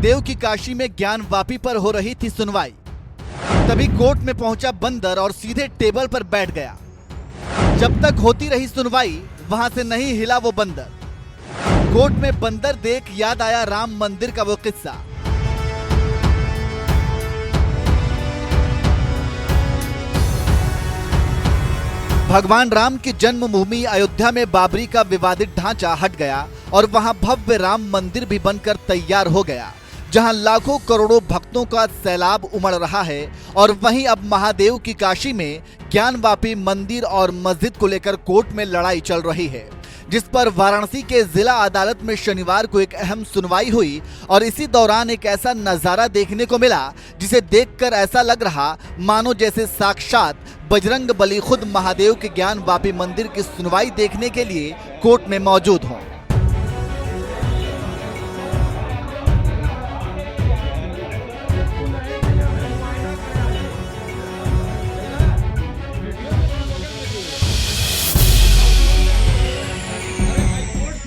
महादेव की काशी में ज्ञानवापी पर हो रही थी सुनवाई। तभी कोर्ट में पहुंचा बंदर और सीधे टेबल पर बैठ गया। जब तक होती रही सुनवाई वहां से नहीं हिला वो बंदर। कोर्ट में बंदर देख याद आया राम मंदिर का वो किस्सा। भगवान राम की जन्मभूमि अयोध्या में बाबरी का विवादित ढांचा हट गया और वहां भव्य राम मंदिर भी बनकर तैयार हो गया, जहां लाखों करोड़ों भक्तों का सैलाब उमड़ रहा है। और वहीं अब महादेव की काशी में ज्ञानवापी मंदिर और मस्जिद को लेकर कोर्ट में लड़ाई चल रही है, जिस पर वाराणसी के जिला अदालत में शनिवार को एक अहम सुनवाई हुई। और इसी दौरान एक ऐसा नजारा देखने को मिला जिसे देखकर ऐसा लग रहा मानो जैसे साक्षात बजरंग बली खुद महादेव के ज्ञानवापी मंदिर की सुनवाई देखने के लिए कोर्ट में मौजूद हों।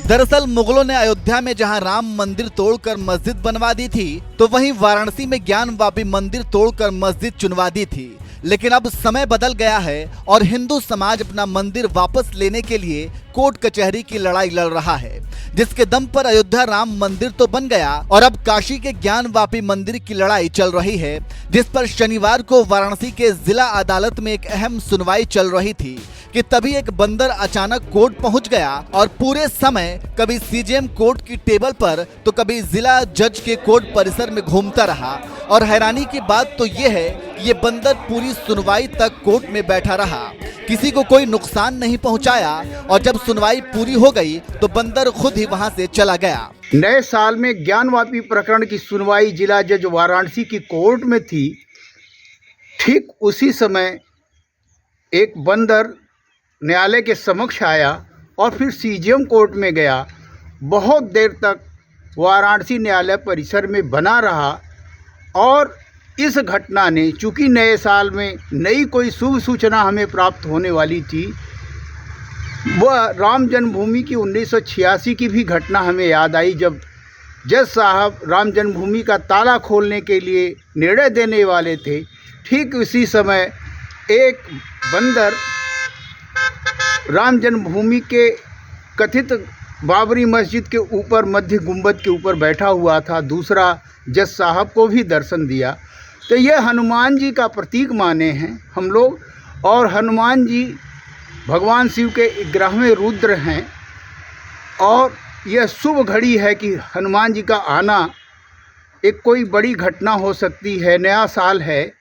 दरअसल मुगलों ने अयोध्या में जहां राम मंदिर तोड़कर मस्जिद बनवा दी थी, तो वहीं वाराणसी में ज्ञानवापी मंदिर तोड़कर मस्जिद चुनवा दी थी। लेकिन अब समय बदल गया है और हिंदू समाज अपना मंदिर वापस लेने के लिए कोर्ट कचहरी की लड़ाई लड़ रहा है, जिसके दम पर अयोध्या राम मंदिर तो बन गया और अब काशी के ज्ञानवापी मंदिर की लड़ाई चल रही है, जिस पर शनिवार को वाराणसी के जिला अदालत में एक अहम सुनवाई चल रही थी कि तभी एक बंदर अचानक कोर्ट पहुंच गया और पूरे समय कभी सीजेएम कोर्ट की टेबल पर तो कभी जिला जज के कोर्ट परिसर में घूमता रहा। और हैरानी की बात तो ये है कि ये बंदर पूरी सुनवाई तक कोर्ट में बैठा रहा, किसी को कोई नुकसान नहीं पहुंचाया। और जब सुनवाई पूरी हो गई तो बंदर खुद ही वहां से चला गया। नए साल में ज्ञानवापी प्रकरण की सुनवाई जिला जज वाराणसी की कोर्ट में थी। ठीक उसी समय एक बंदर न्यायालय के समक्ष आया और फिर सीजेएम कोर्ट में गया। बहुत देर तक वाराणसी न्यायालय परिसर में बना रहा और इस घटना ने, चूँकि नए साल में नई कोई शुभ सूचना हमें प्राप्त होने वाली थी, वह राम जन्मभूमि की 1986 की भी घटना हमें याद आई, जब जज साहब राम जन्मभूमि का ताला खोलने के लिए निर्णय देने वाले थे। ठीक उसी समय एक बंदर राम जन्मभूमि के कथित बाबरी मस्जिद के ऊपर मध्य गुंबद के ऊपर बैठा हुआ था। दूसरा जज साहब को भी दर्शन दिया। तो ये हनुमान जी का प्रतीक माने हैं हम लोग, और हनुमान जी भगवान शिव के 11वें रुद्र हैं। और यह शुभ घड़ी है कि हनुमान जी का आना एक कोई बड़ी घटना हो सकती है। नया साल है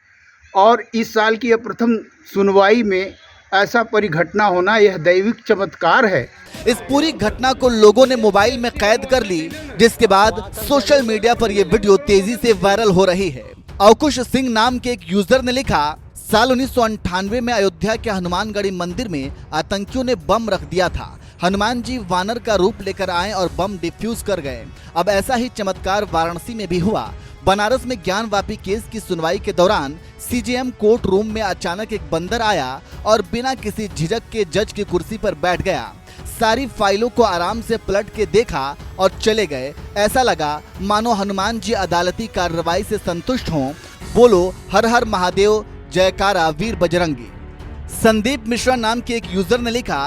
और इस साल की यह प्रथम सुनवाई में ऐसा परिघटना होना यह दैविक चमत्कार है। इस पूरी घटना को लोगों ने मोबाइल में कैद कर ली, जिसके बाद सोशल मीडिया पर यह वीडियो तेजी से वायरल हो रही है। अवकुश सिंह नाम के एक यूजर ने लिखा, साल 1998 में अयोध्या के हनुमानगढ़ी मंदिर में आतंकियों ने बम रख दिया था। हनुमान जी वानर का रूप लेकर आए और बम डिफ्यूज कर गए। अब ऐसा ही चमत्कार वाराणसी में भी हुआ। बनारस में ज्ञानवापी केस की सुनवाई के दौरान सीजेएम कोर्ट रूम में अचानक एक बंदर आया और बिना किसी झिझक के जज की कुर्सी पर बैठ गया। सारी फाइलों को आराम से पलट के देखा और चले गए। ऐसा लगा मानो हनुमान जी अदालती कार्रवाई से संतुष्ट हों। बोलो हर हर महादेव, जयकारा वीर बजरंगी। संदीप मिश्रा नाम के एक यूजर ने लिखा,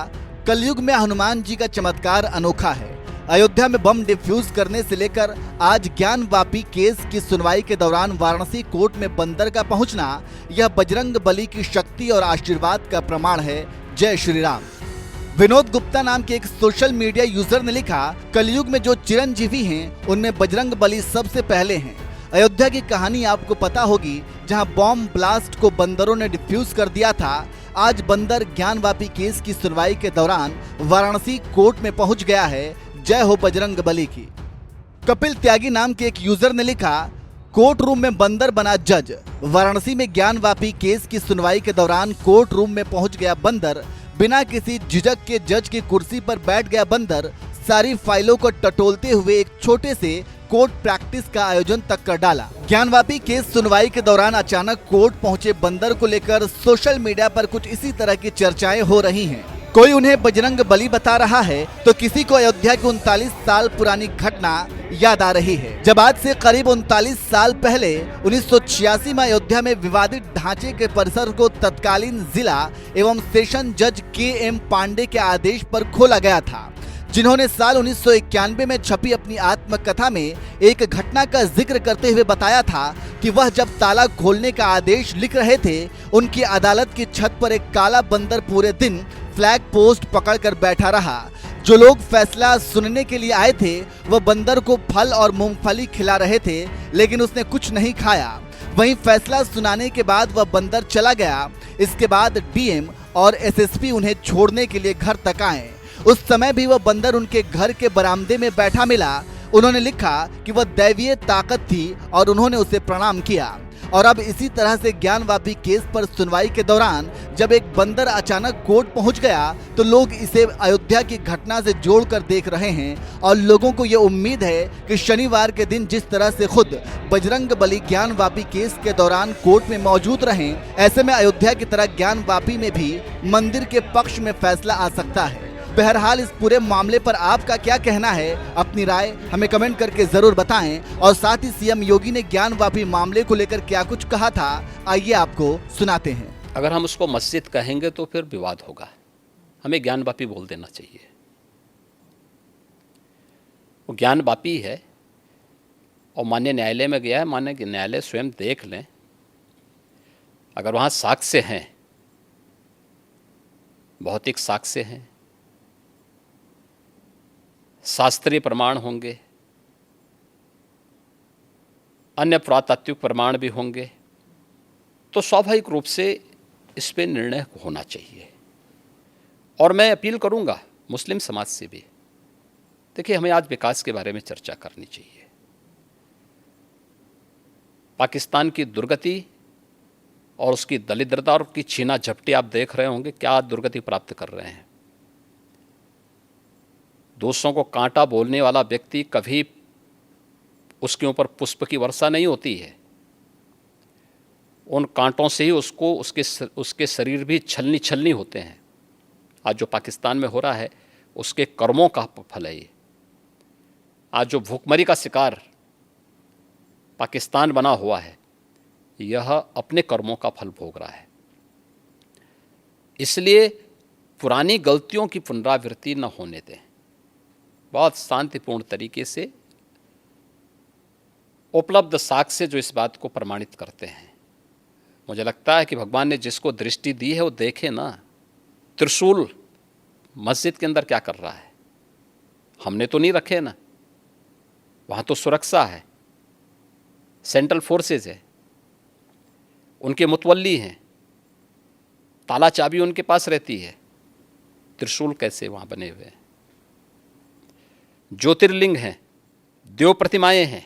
कलयुग में हनुमान जी का चमत्कार अनोखा है। अयोध्या में बम डिफ्यूज करने से लेकर आज ज्ञानवापी केस की सुनवाई के दौरान वाराणसी कोर्ट में बंदर का पहुंचना, यह बजरंग बली की शक्ति और आशीर्वाद का प्रमाण है। जय श्री राम। विनोद गुप्ता नाम के एक सोशल मीडिया यूजर ने लिखा, कलयुग में जो चिरंजीवी हैं उनमें बजरंग बली सबसे पहले हैं। अयोध्या की कहानी आपको पता होगी, जहां बॉम्ब ब्लास्ट को बंदरों ने डिफ्यूज कर दिया था। आज बंदर ज्ञानवापी केस की सुनवाई के दौरान वाराणसी कोर्ट में पहुंच गया है। जय हो बजरंग बली की। कपिल त्यागी नाम के एक यूजर ने लिखा, कोर्ट रूम में बंदर बना जज। वाराणसी में ज्ञानवापी केस की सुनवाई के दौरान कोर्ट रूम में पहुंच गया बंदर। बिना किसी झिझक के जज की कुर्सी पर बैठ गया बंदर। सारी फाइलों को टटोलते हुए एक छोटे से कोर्ट प्रैक्टिस का आयोजन तक कर डाला। ज्ञानवापी केस सुनवाई के दौरान अचानक कोर्ट पहुंचे बंदर को लेकर सोशल मीडिया पर कुछ इसी तरह की चर्चाएं हो रही हैं। कोई उन्हें बजरंग बली बता रहा है तो किसी को अयोध्या की 39 साल पुरानी घटना याद आ रही है, जब आज से करीब 39 साल पहले 1986 में अयोध्या में विवादित ढांचे के परिसर को तत्कालीन जिला एवं सेशन जज के.एम. पांडे के आदेश पर खोला गया था, जिन्होंने साल 1991 में छपी अपनी आत्मकथा में एक घटना का जिक्र करते हुए बताया था कि वह जब ताला खोलने का आदेश लिख रहे थे, उनकी अदालत की छत पर एक काला बंदर पूरे दिन फ्लैग पोस्ट पकड़कर बैठा रहा। जो लोग फैसला सुनने के लिए आए थे वह बंदर को फल और मूंगफली खिला रहे थे, लेकिन उसने कुछ नहीं खाया। वहीं फैसला सुनाने के बाद वह बंदर चला गया। इसके बाद डीएम और एसएसपी उन्हें छोड़ने के लिए घर तक आए। उस समय भी वह बंदर उनके घर के बरामदे में बैठा मिला। उन्होंने लिखा कि वह दैवीय ताकत थी और उन्होंने उसे प्रणाम किया। और अब इसी तरह से ज्ञानवापी केस पर सुनवाई के दौरान जब एक बंदर अचानक कोर्ट पहुंच गया तो लोग इसे अयोध्या की घटना से जोड़कर देख रहे हैं और लोगों को ये उम्मीद है कि शनिवार के दिन जिस तरह से खुद बजरंग बली ज्ञानवापी केस के दौरान कोर्ट में मौजूद रहें, ऐसे में अयोध्या की तरह ज्ञानवापी में भी मंदिर के पक्ष में फैसला आ सकता है। बहरहाल इस पूरे मामले पर आपका क्या कहना है, अपनी राय हमें कमेंट करके जरूर बताएं। और साथ ही सीएम योगी ने ज्ञानवापी मामले को लेकर क्या कुछ कहा था, आइए आपको सुनाते हैं। अगर हम उसको मस्जिद कहेंगे तो फिर विवाद होगा, हमें ज्ञानवापी बोल देना चाहिए। वो ज्ञानवापी है और माननीय न्यायालय में गया है, माननीय न्यायालय स्वयं देख लें। अगर वहाँ साक्ष्य हैं, भौतिक साक्ष्य हैं, शास्त्रीय प्रमाण होंगे, अन्य पुरातात्विक प्रमाण भी होंगे, तो स्वाभाविक रूप से इस पे निर्णय होना चाहिए। और मैं अपील करूंगा मुस्लिम समाज से भी, देखिए हमें आज विकास के बारे में चर्चा करनी चाहिए। पाकिस्तान की दुर्गति और उसकी दलिद्रता और उसकी छीना झपटी आप देख रहे होंगे, क्या दुर्गति प्राप्त कर रहे हैं। दूसरों को कांटा बोलने वाला व्यक्ति कभी उसके ऊपर पुष्प की वर्षा नहीं होती है, उन कांटों से ही उसको उसके शरीर भी छलनी छलनी होते हैं। आज जो पाकिस्तान में हो रहा है उसके कर्मों का फल है ये। आज जो भूखमरी का शिकार पाकिस्तान बना हुआ है, यह अपने कर्मों का फल भोग रहा है। इसलिए पुरानी गलतियों की पुनरावृत्ति न होने दें, बहुत शांतिपूर्ण तरीके से उपलब्ध साक्ष्य जो इस बात को प्रमाणित करते हैं। मुझे लगता है कि भगवान ने जिसको दृष्टि दी है वो देखे ना, त्रिशूल मस्जिद के अंदर क्या कर रहा है, हमने तो नहीं रखे ना, वहाँ तो सुरक्षा है, सेंट्रल फोर्सेज है, उनके मुतवल्ली हैं, ताला चाबी उनके पास रहती है, त्रिशूल कैसे वहाँ बने हुए हैं। ज्योतिर्लिंग हैं, देव प्रतिमाएं हैं,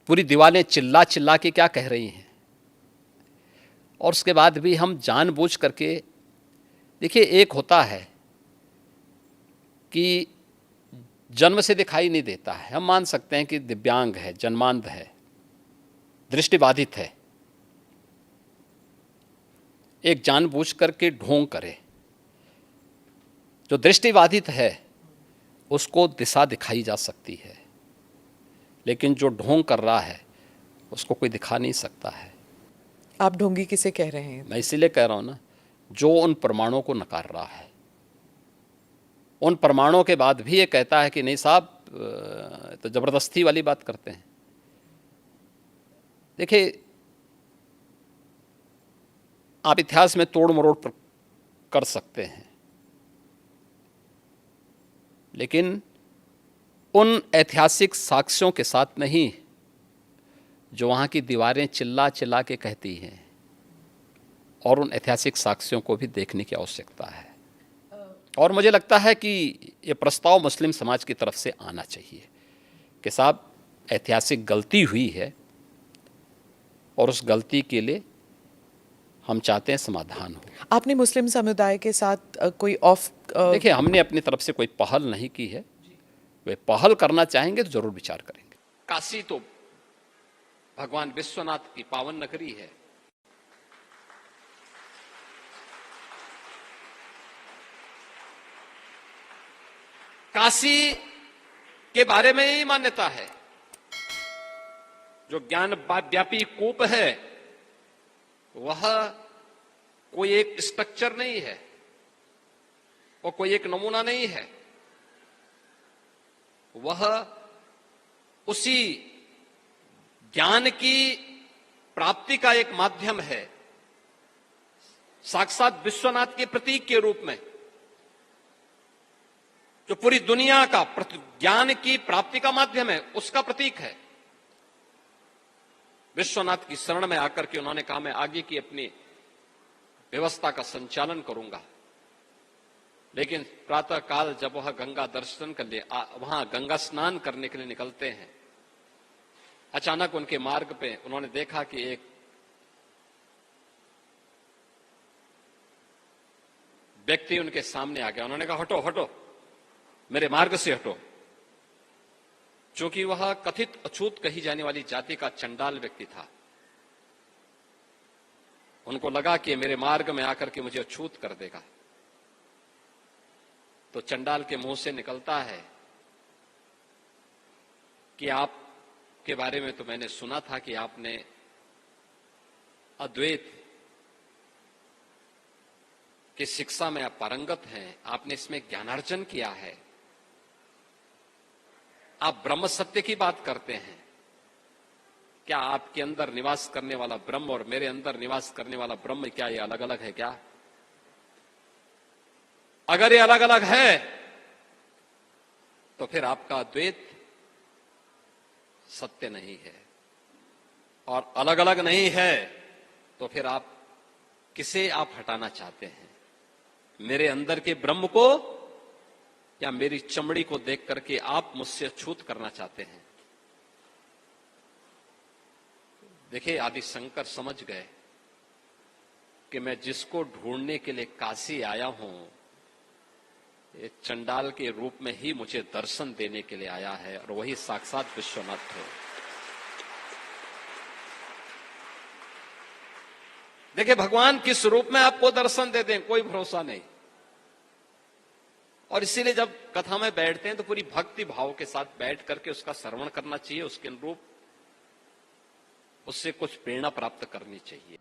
पूरी दीवारें चिल्ला चिल्ला के क्या कह रही हैं। और उसके बाद भी हम जानबूझ करके, देखिए एक होता है कि जन्म से दिखाई नहीं देता है, हम मान सकते हैं कि दिव्यांग है, जन्मांध है, दृष्टिबाधित है, एक जानबूझ करके ढोंग करे। जो दृष्टिबाधित है उसको दिशा दिखाई जा सकती है, लेकिन जो ढोंग कर रहा है उसको कोई दिखा नहीं सकता है। आप ढोंगी किसे कह रहे हैं? मैं इसीलिए कह रहा हूँ ना, जो उन प्रमाणों को नकार रहा है, उन प्रमाणों के बाद भी ये कहता है कि नहीं साहब, तो ज़बरदस्ती वाली बात करते हैं। देखिए, आप इतिहास में तोड़ मरोड़ कर सकते हैं, लेकिन उन ऐतिहासिक साक्ष्यों के साथ नहीं जो वहाँ की दीवारें चिल्ला चिल्ला के कहती हैं, और उन ऐतिहासिक साक्ष्यों को भी देखने की आवश्यकता है। और मुझे लगता है कि ये प्रस्ताव मुस्लिम समाज की तरफ से आना चाहिए कि साहब ऐतिहासिक गलती हुई है और उस गलती के लिए हम चाहते हैं समाधान हो। आपने मुस्लिम समुदाय के साथ कोई देखिए, हमने अपनी तरफ से कोई पहल नहीं की है, वे पहल करना चाहेंगे तो जरूर विचार करेंगे। काशी तो भगवान विश्वनाथ की पावन नगरी है। काशी के बारे में ही मान्यता है। जो ज्ञान व्यापी कूप है वह कोई एक स्ट्रक्चर नहीं है, वो कोई एक नमूना नहीं है, वह उसी ज्ञान की प्राप्ति का एक माध्यम है, साक्षात विश्वनाथ के प्रतीक के रूप में, जो पूरी दुनिया का ज्ञान की प्राप्ति का माध्यम है, उसका प्रतीक है। विश्वनाथ की शरण में आकर के उन्होंने कहा मैं आगे की अपनी व्यवस्था का संचालन करूंगा। लेकिन प्रातः काल जब वह गंगा दर्शन कर लिए वहां गंगा स्नान करने के लिए निकलते हैं, अचानक उनके मार्ग पे उन्होंने देखा कि एक व्यक्ति उनके सामने आ गया। उन्होंने कहा हटो हटो, मेरे मार्ग से हटो। चूंकि वह कथित अछूत कही जाने वाली जाति का चंडाल व्यक्ति था, उनको लगा कि मेरे मार्ग में आकर के मुझे अछूत कर देगा। तो चंडाल के मुंह से निकलता है कि आप के बारे में तो मैंने सुना था कि आपने अद्वैत की शिक्षा में आप पारंगत हैं, आपने इसमें ज्ञानार्जन किया है, आप ब्रह्म सत्य की बात करते हैं। क्या आपके अंदर निवास करने वाला ब्रह्म और मेरे अंदर निवास करने वाला ब्रह्म क्या ये अलग अलग है क्या? अगर ये अलग अलग है तो फिर आपका अद्वैत सत्य नहीं है, और अलग अलग नहीं है तो फिर आप किसे आप हटाना चाहते हैं? मेरे अंदर के ब्रह्म को या मेरी चमड़ी को देख करके आप मुझसे छूत करना चाहते हैं? देखिए, आदि शंकर समझ गए कि मैं जिसको ढूंढने के लिए काशी आया हूं, ये चंडाल के रूप में ही मुझे दर्शन देने के लिए आया है, और वही साक्षात विश्वनाथ है। देखिए, भगवान किस रूप में आपको दर्शन दे दें कोई भरोसा नहीं। और इसीलिए जब कथा में बैठते हैं तो पूरी भक्ति भाव के साथ बैठ करके उसका श्रवण करना चाहिए, उसके अनुरूप उससे कुछ प्रेरणा प्राप्त करनी चाहिए।